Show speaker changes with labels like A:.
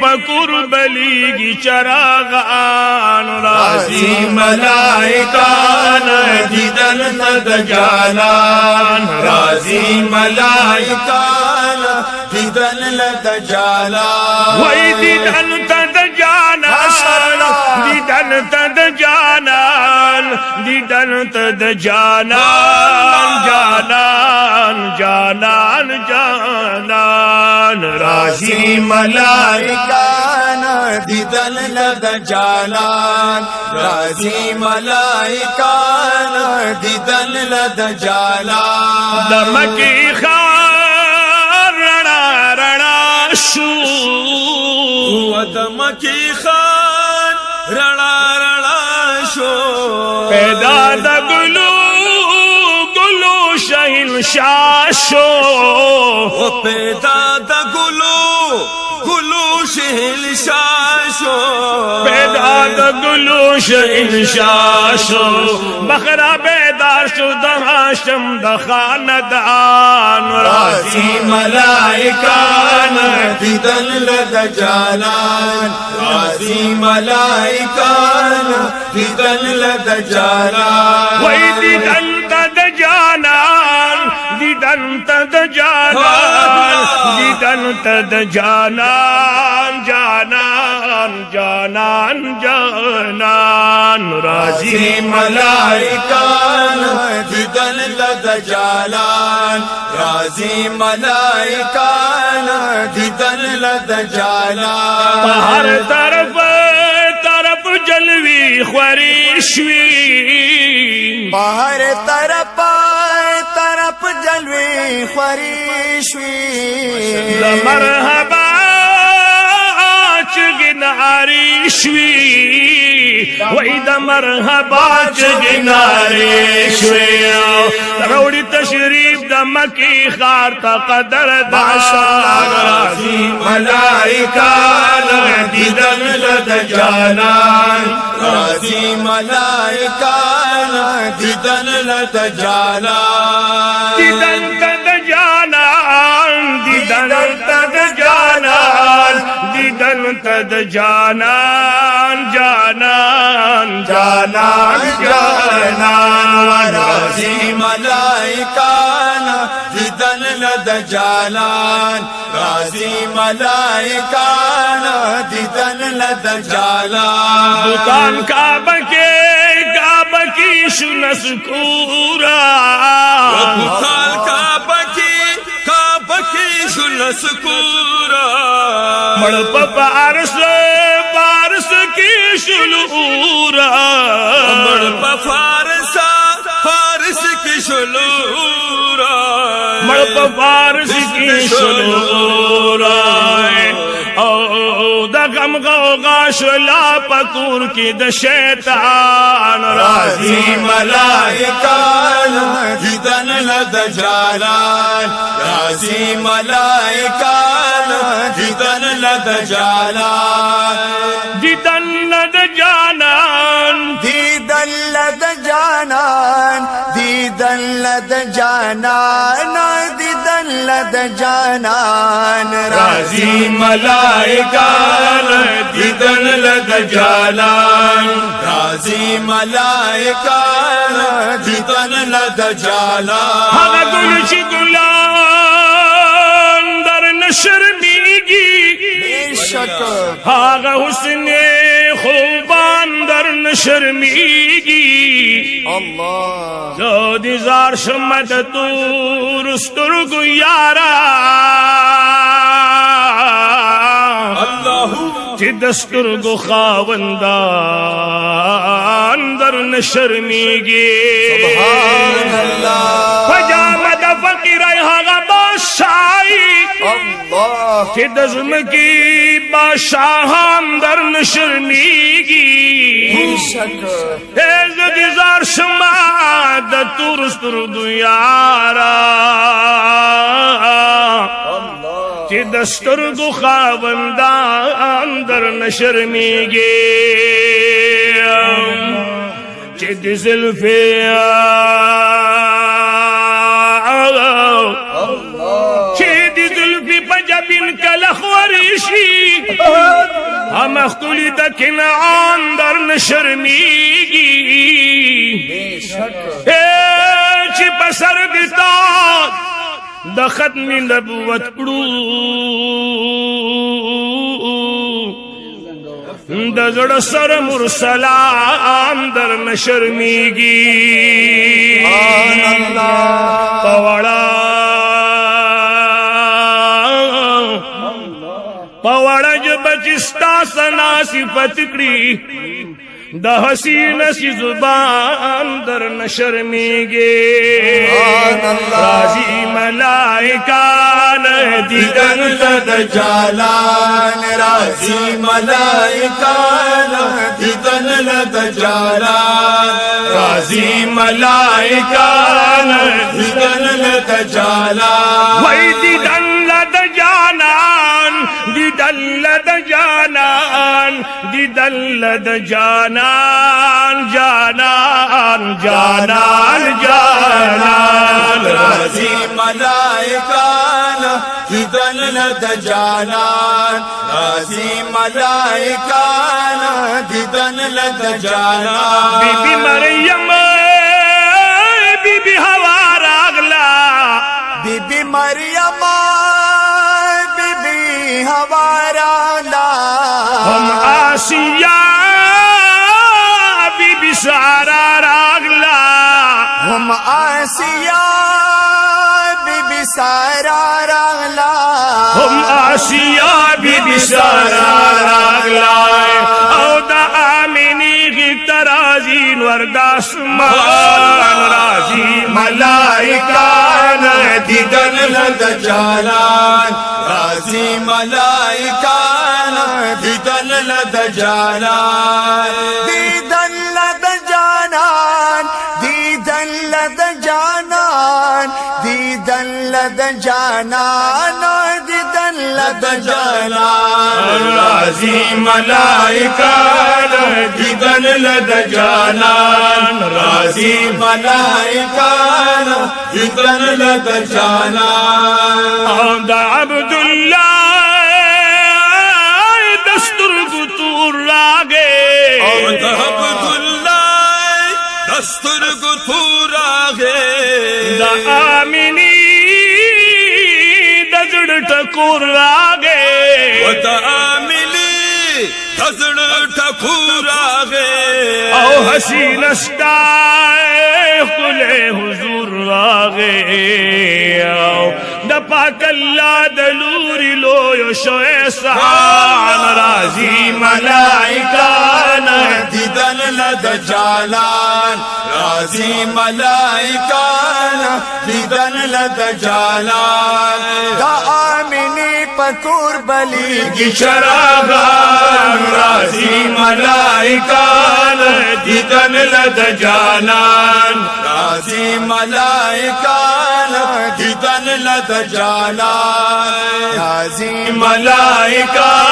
A: पकुर बलीगी चरागान राजी मलाइकान दिदन दजालान राजी
B: मलाइकान दिदन दजालान
A: वही दिदन दजालान दिदन दजालान दिदन दजालान जानान जानान जानान राजी
B: मलाइकान दिदन दजालान राजी मलाइकान दिदन दजालान
A: दमकी खार रणा रणा शू
B: दमकी खान रणा रणा शो
A: पैदा दगलू गुलू शहिन शाशो
B: पैदा दगलू गुलू शहिन शाशो
A: पैदा दगलू शहिन शाशो बखरा बेदार शुदा हाशम दखानदान
B: राजी मलाइकान दिदन दजालान राजी मलाइकान दिदन दजालान
A: वही दिदन दजालान दिदन दजालान दिदन दजालान जानान जानान जानान राजी
B: मलाइकान दिदन दजालान राजी मलाइकान दिदन दजालान
A: हर तरफ तरफ जलवी ख्वरीशवी
B: हर तरफ तरफ जलवे ख्वरीशवी
A: मरहबा चगिनारीशवी वही द मरहबा चगिनारीशवी रौड़ी तशरीफ द मकी खार तकदर दाशान राजी
B: मलाइकान दिदन दजालान राजी मलाइकान दिदन दजालान
A: दिदन दजालान दिदन दजालान दिदन दजालान जानान जानान जानान
B: राजी मलाइकान दिदन दजालान राजी मलाइकान दिदन दजालान
A: दुकान काबा की शुनस पूरा
B: दुकान काबा की शुनस पूरा
A: मड़प पारस पारस की शुलूरा
B: मड़प फारस की शुलूरा
A: मड़प पारस की शुलूरा दगम गोगा शुला पकूर की द शैतान
B: राजी मलाइकान दिदन दजालान राजी मलाइकान दिदन दजालान
A: दिदन दजालान
B: दिदन दजालान दिदन दजालान दिदन दजालान
A: राजी मलाइकान दिदन दजालान
B: राजी मलाइकान दिदन दजालान
A: हाँ गुलशी गुलान दर नशर्मीगी
B: बेशक
A: हाँ हुस्ने खूबान दर नशर्मीगी
B: अल्लाह
A: जोदी जार शमद तूर उस्तुर्गु यारा दस्तुर गो खावंदा अंदर न शर्मीगी फजामद फकीर हागा बादशाही दज्म की बादशाह अंदर न शर्मीगी जार शमाद तुरस्तुर दुयारा दस्तुर गो खावंदा अंदर न शर्मीगे चिद ज़ुल्फ़े चिद ज़ुल्फ़ी पंजाबी کلخوریشی هم اختلی دا کنعان در نشرمیگی چی پسر دیتا دا ختم نبوت کرو دا زڑ سر مرسلان در نشرمیگی پوڑا جب چستا سنا صفت کری دا حسین سی زبان در نشرمیگی راضی ملائکان دیدن
B: لد جالان راضی ملائکان دیدن لد جالان راضی ملائکان دیدن لد جالان
A: وی دیدن لد جانان دیدن لد جانان دیدن لد جانان جانان جانان جانان
B: راضی ملائکان دیدن لد جانان راضی ملائکان دیدن لد جانان
A: بی بی مریم بی بی ہوا راغلا
B: بی بی مریم بی بی ہوارالا
A: ہم آسیہ بی بی سارا راغلا
B: ہم آسیہ بی بی سارا راغلا
A: ہم آسیہ بی بی سارا راغلا او دا آمینی کی ترازین ورداسمان راضی
B: ملائکان دیدن لد جالان راضی ملائکان دیدن لد جالان دیدن لد جانان دیدن لد جانان دیدن لد جانان دیدن لد جانان
A: راضی ملائکان دیدن لد جانان
B: راضی ملائکان دیدن لد جانان
A: دا عبداللہ دستر گتور راگے
B: عبداللہ دستر گتور آگے
A: دا آمینی دزڑ ٹکور راگے
B: وتعاملی دزڑ ٹکور آگے
A: او حسین اسٹائے خلے حضور راگے او دا پاک اللہ دلوری لویو شوئے سحان راضی ملائکان
B: دیدن لد جالان راضی ملائکان دیدن لد جالان دا آمینی پتور بلی
A: کی شرابان راضی ملائکان دیدن لد جانان
B: راضی ملائکان دیدن لد جالان راضی
A: ملائکان